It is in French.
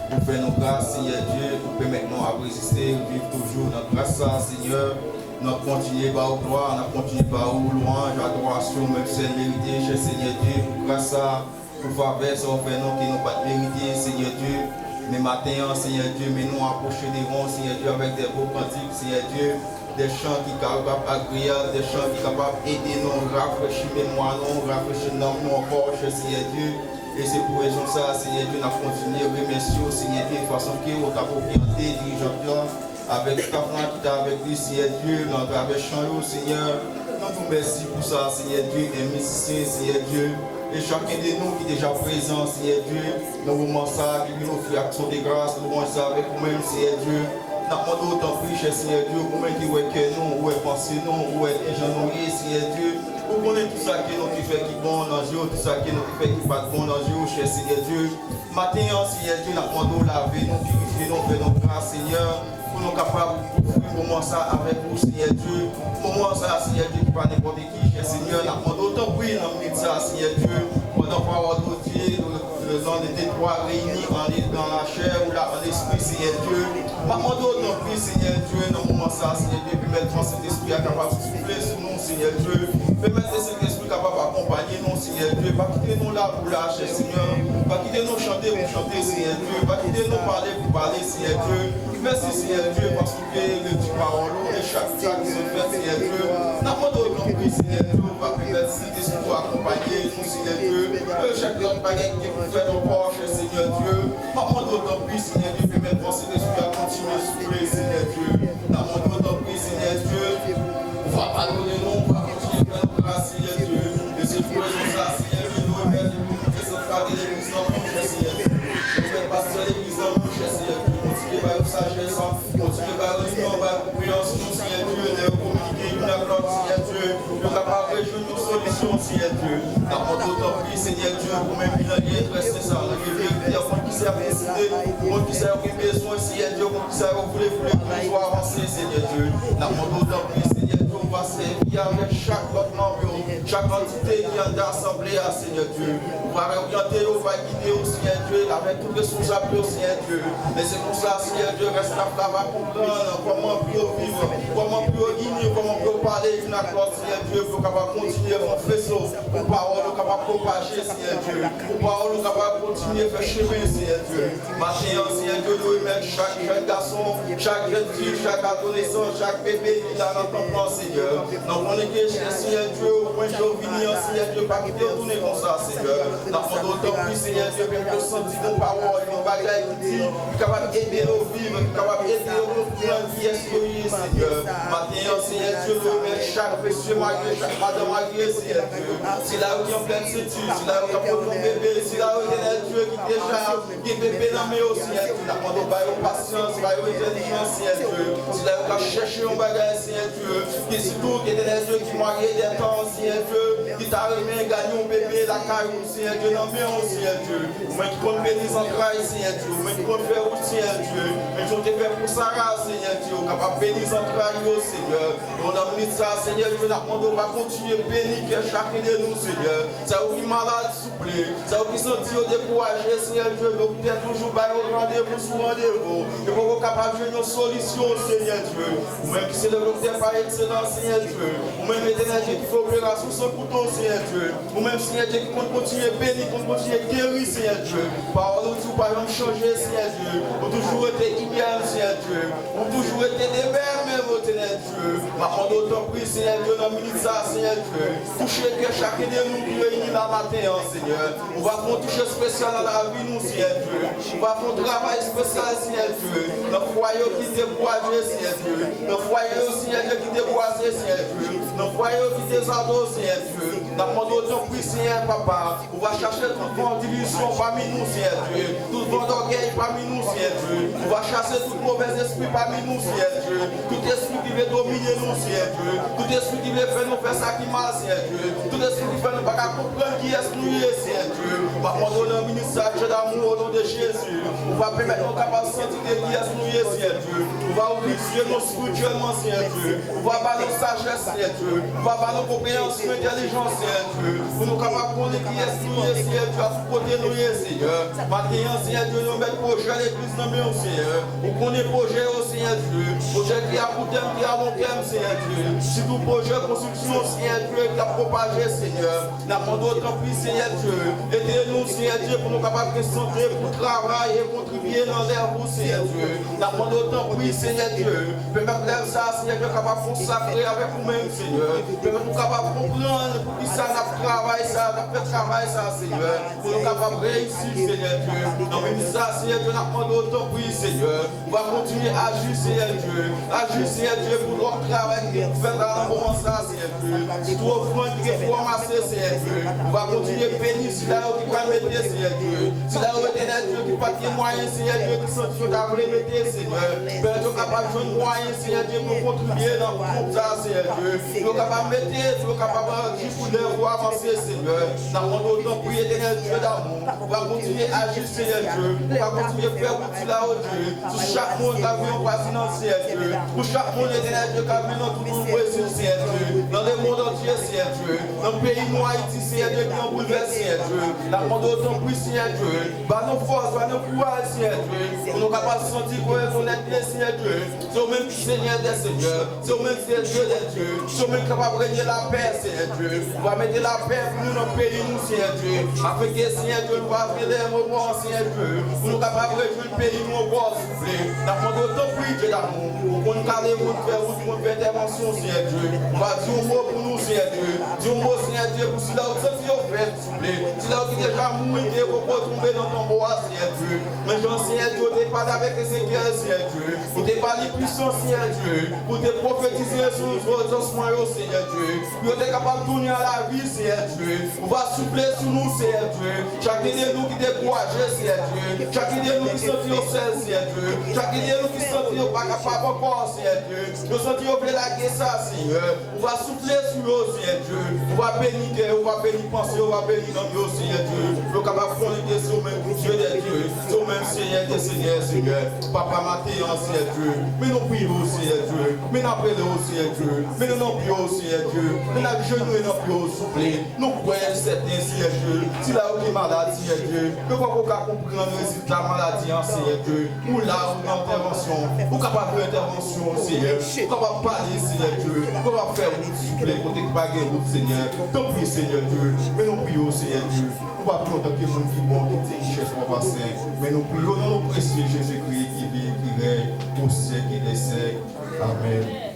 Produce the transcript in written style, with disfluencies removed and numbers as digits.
Pour faire nos grâces, Seigneur Dieu, pour permettre nous à résister, vivre toujours notre grâce, Seigneur. Nous continuons par au gloire, nous continuons par au louange, adoration, même si elle mérité, cher Seigneur Dieu, pour grâce à, pour faveur, ça fait nous qui n'ont pas mérité, Seigneur Dieu. Mais matin, Seigneur Dieu, mais nous approcher des ronds, Seigneur Dieu, avec des beaux cantiques, Seigneur Dieu, des chants qui sont capables d'agréer, des chants qui sont capables d'aider nous, rafraîchir mémoire, nous, rafraîchir nous encore, cher Seigneur Dieu. Et c'est pour raison ça, Seigneur Dieu, nous continuons à remercier, Seigneur Dieu, de façon que vous avez orienté, dirigeant, avec Kafran qui est avec lui, Seigneur Dieu, dans le travers chant, Seigneur. Nous vous remercions pour ça, Seigneur Dieu, des musiciens, Seigneur Dieu. Et chacun de nous qui est déjà présent, Seigneur Dieu, nous vous demandons ça, qui nous fait action de grâce, nous demandons ça avec vous-même, Seigneur Dieu. Nous demandons autant plus, cher Seigneur Dieu, vous-même qui voyez que nous, où est pensé nous, où est déjà nous, Seigneur Dieu. Vous connaissez tout ça qui nous fait qui bon dans Dieu, tout ça qui nous fait qui pas bon dans Dieu, cher Seigneur Dieu. Maintenant, Seigneur Dieu, nous demandons laver, nous purifier, nous faire nos grâces, Seigneur. Pour nous capables de faire moment ça avec vous, Seigneur Dieu. Moment ça, Seigneur Dieu, qui pas n'importe qui, cher Seigneur. Nous demandons autant oui, nous mettons ça, Seigneur Dieu. Pendant parole de Dieu, le temps de trois réunis dans la chair ou là en esprit, Seigneur Dieu. Nous demandons autant oui, Seigneur Dieu, dans moment ça, Seigneur Dieu, puis mettre cet esprit capable de souffler sur nous, Seigneur Dieu. Permettre cet esprit capable d'accompagner nous, Seigneur Dieu. Pas quitter nous là pour là, cher Seigneur. Pas quitter nous chanter pour chanter, Seigneur Dieu. Pas quitter nous parler pour parler, Seigneur Dieu. Merci, Seigneur Dieu, parce que le dit parole et chaque fois qui se fait, Seigneur Dieu. Nous demandons non plus, Seigneur Dieu, va permettre cet esprit pour accompagner nous, Seigneur Dieu. Chaque homme qui peut faire nos poches, Seigneur Dieu. Nous demandons non plus, Seigneur Dieu, permettre cet esprit à continuer à souffler, Seigneur Dieu. Nous demandons non plus, Seigneur Dieu. On va pardonner nous, on va continuer à faire nos grâces, Seigneur Dieu. Et c'est pour ça, Seigneur Dieu, nous remercions pour toutes ces frères de l'église en nous, Seigneur Dieu. Nous remercions pasteur de l'église en nous, Seigneur Dieu. Continuez par la sagesse, continuez par l'union, par la compréhension, Seigneur Dieu, de communiquer une à l'autre, Seigneur Dieu. Nous capables de réjouir nos solutions, Seigneur Dieu. Dans notre temps, Seigneur Dieu, pour même bien rester ça, pour qui s'est décidé, pour qui s'est besoin, Seigneur Dieu, pour qui s'est voulu pour avancer, Seigneur Dieu. Dans notre temps, Seigneur Dieu, on va servir avec chaque autre membre, chaque entité qui est assemblée à Seigneur Dieu. On va orienter, on va guider au Seigneur Dieu, avec toutes les responsabilités au Seigneur Dieu. Mais c'est pour ça, Seigneur Dieu, reste là, va comprendre comment plus vivre, comment plus ignorer, comment plus parler d'une accord, Seigneur Dieu, pour capable continuer à faire faisceau, pour parole capable de propager, Seigneur Dieu, pour parole capable de continuer à faire chemin, Seigneur Dieu. Maintenant, Seigneur Dieu, nous remettons chaque jeune garçon, chaque jeune fille, chaque adolescent, chaque bébé qui est dans notre plan, Seigneur. Nous prenons que Seigneur Dieu, au point de venir, Seigneur Dieu, pas quitter tourner comme ça, Seigneur. Nous prenons autant plus, Seigneur Dieu, que nous sentons nos paroles, nos bagages qui dit, capable d'aider nos vivre, capable d'aider nos vie, Seigneur. Maintenant, Seigneur Dieu, nous remettons chaque monsieur marié, chaque madame mariée, Seigneur Dieu. C'est là où il y a plein de études, c'est là où il y a plein de bébés, c'est là où il y a Dieu qui déjà, qui est bébé dans mes aussi, Seigneur Dieu. Nous demandons par patience, par intelligence, Seigneur Dieu. C'est là où il y a cherché un bagage, Seigneur Dieu. Qui surtout qui est Dieu qui marié des temps, Seigneur Dieu. Qui t'a remis gagné un bébé, la caille, Seigneur Dieu, dans mes aussi, Seigneur Dieu. Moi qui compte bénir en trail, Seigneur Dieu. Moi qui compte faire aussi, Seigneur Dieu. Mais je te fais pour Sarah, Seigneur Dieu. Capable de bénir en trail, Seigneur. On a mis ça, Seigneur Dieu. Nous demandons va continuer à bénir chacun de nous, Seigneur. Ça vous qui malade, souple. Ça vous qui sont découragé, Seigneur Dieu. Nous vous êtes toujours par au rendez-vous, sous rendez-vous. Et pour vous capable de jouer nos solutions, Seigneur Dieu. Ou même qui se développe par excellence, Seigneur Dieu. Ou même l'énergie qui fait opération sur son couteau, Seigneur Dieu. Ou même, Seigneur Dieu, qui compte continuer à bénir, compte continuer à guérir, Seigneur Dieu. Parole ou tout, par exemple, changer, Seigneur Dieu. Ou toujours été idéal, Seigneur Dieu. Ou toujours été des mères, même, Seigneur Dieu. Ma demande autant pris, Seigneur Dieu, dans le ministère, Seigneur Dieu. Toucher que chacun de nous qui réunit la matin, Seigneur. On va faire un toucher spécial dans la vie, nous, Seigneur Dieu. On va faire un travail spécial, Seigneur Dieu. Dans le foyer qui déboisé, Seigneur Dieu. Dans le foyer, Seigneur Dieu, qui déboisé, Seigneur Dieu. Dans le foyer qui désado, Seigneur Dieu. Dans le monde autant pris, Seigneur Papa. On va chercher toute vent division parmi nous, Seigneur Dieu. Toute vent d'orgueil parmi nous, Seigneur Seigneur Dieu. On va chasser tout mauvais esprit parmi nous, Seigneur Dieu. Tout esprit qui veut dominer nous, Seigneur Dieu. Tout esprit qui veut faire nous faire ça qui mal, Seigneur Dieu. Tout esprit qui fait nous pas comprendre qui est nous, Seigneur Dieu. On va prendre un ministère d'amour au nom de Jésus. On va permettre nos capacités de qui est nous, Seigneur Dieu. On va obliger nos spirituellement, Seigneur Dieu. On va avoir nos sagesse, Seigneur Dieu. On va avoir nos compréhensions, intelligence, Seigneur Dieu. Pour nous capables de connaître qui est nous, Seigneur Dieu. À tout côté nous, Seigneur. Maintenant, Seigneur Dieu, nous mettons projet à l'église dans le Seigneur. On connaît projet au Seigneur Dieu. Projet qui a pour thème, qui a long terme, Seigneur Dieu. Si tout projet construction, Seigneur Dieu, qui a propagé, Seigneur. Nous demandons autant plus, Seigneur Dieu. Aidez-nous, Seigneur Dieu, pour nous capables de centrer pour travailler et contribuer dans l'air vous, Seigneur Dieu. Nous demandons autant plus, Seigneur Dieu. Permettez ça, Seigneur Dieu, capable de consacrer avec vous-même, Seigneur. Permettez-nous capables de comprendre pour qui ça n'a travail, ça n'a fait travail, ça, Seigneur. Pour nous capables de réussir, Seigneur Dieu. Dans le ministère, Seigneur Dieu, nous demandons autant plus, Seigneur. On va continuer à agir, Seigneur Dieu. Agir, Seigneur Dieu, pour notre travail qui est fait dans le moment, ça, Seigneur Dieu. Si tu offres qui est ramasser, Seigneur Dieu. On va continuer à bénir si là qui va mettre, Seigneur Dieu. Si là où éternel Dieu qui pas de moyens, Seigneur Dieu, qui sont sur ta vraie métier, Seigneur. Père, tu es capable de jouer moyens, Seigneur Dieu, pour contribuer dans le groupe, ça, Seigneur Dieu. Tu es capable de mettre, tu es capable de pour les voies avancer, Seigneur. Dans mon autant prier, éternel Dieu d'amour. On va continuer à agir, Seigneur Dieu. On va continuer à faire pour là, oh Dieu. Sur chaque monde qui a vu un pas financier, Dieu. Pour chaque monde, éternel Dieu, qui a vu dans tout le monde, Seigneur Dieu. Dans le monde entier, Seigneur Dieu. Dans le pays noir, Haïti, Seigneur Dieu, qui est en bouleversé, Seigneur Dieu. Dans mon autant prier, Seigneur Dieu. Bah, nos forces, bah, nos pouvoirs, Seigneur Dieu. Pour nous capables de sentir qu'on est bien, Seigneur Dieu. C'est au même Seigneur des Seigneurs. C'est au même Seigneur des Dieu. C'est au même capable de régner la paix, Seigneur Dieu. On va mettre la paix pour nous dans le pays, nous, Seigneur Dieu. Afin que, Seigneur Dieu, nous va faire les moments, Seigneur Dieu. Pour nous capables de régner le pays, nous, au bord, s'il vous plaît. Dans mon autant prier, Dieu d'amour. Pour nous caler, pour nous faire intervention, Seigneur Dieu. On va dire un mot pour nous, Seigneur Dieu. Dire un mot, Seigneur Dieu, pour si là où tu es fait, s'il vous plaît. Si là où tu es déjà mouillé, pour pas tomber dans ton bois, Seigneur Dieu. Mais Jean, Seigneur Dieu, tu pas avec les Seigneur, Seigneur Dieu. Pour te parler puissant, Seigneur Dieu. Pour te prophétiser sur nos ossements, Seigneur Dieu. Pour être capable de tourner à la vie, Seigneur Dieu. On va souffler sur nous, Seigneur Dieu. Chacun de nous qui est découragé, Seigneur Dieu. Chacun de nous qui sentit au sel, Seigneur Dieu. Chacun de nous qui sentit au pas capable encore, Seigneur Dieu. Nous sentis au la ça, Seigneur. On va souffler sur nous, Seigneur Dieu. On va bénir, on va bénir penser, on va bénir dans nous, Seigneur Dieu. Nous sommes capables de connecter sur le même Dieu des dieux. Sur le même Seigneur des Seigneurs, Seigneur. Papa Mathéan, Seigneur Dieu. Mais nous prions, Seigneur Dieu. Mais nous appelons, Seigneur Dieu. Mais nous prions, Seigneur Dieu. Mais nous genoux et nous prions, souffler. Nous croyons certains, Seigneur Dieu. Si là où il y a maladie, Seigneur Dieu. Nous pouvons comprendre le résultat de la maladie, Seigneur Dieu. Ou là où une intervention. Ou capable de intervention, Seigneur. Ou capable de parler, Seigneur Dieu. Ou capable de faire souffler, côté de baguette, Seigneur. Tant pis, Seigneur Dieu. Mais nous prions, Seigneur Dieu. Nous ne pouvons pas tant que les gens qui vont quitter richesse pour passer. Mais nous prions dans nos précieux Jésus-Christ qui vit, qui règne au siècle et des siècles. Amen.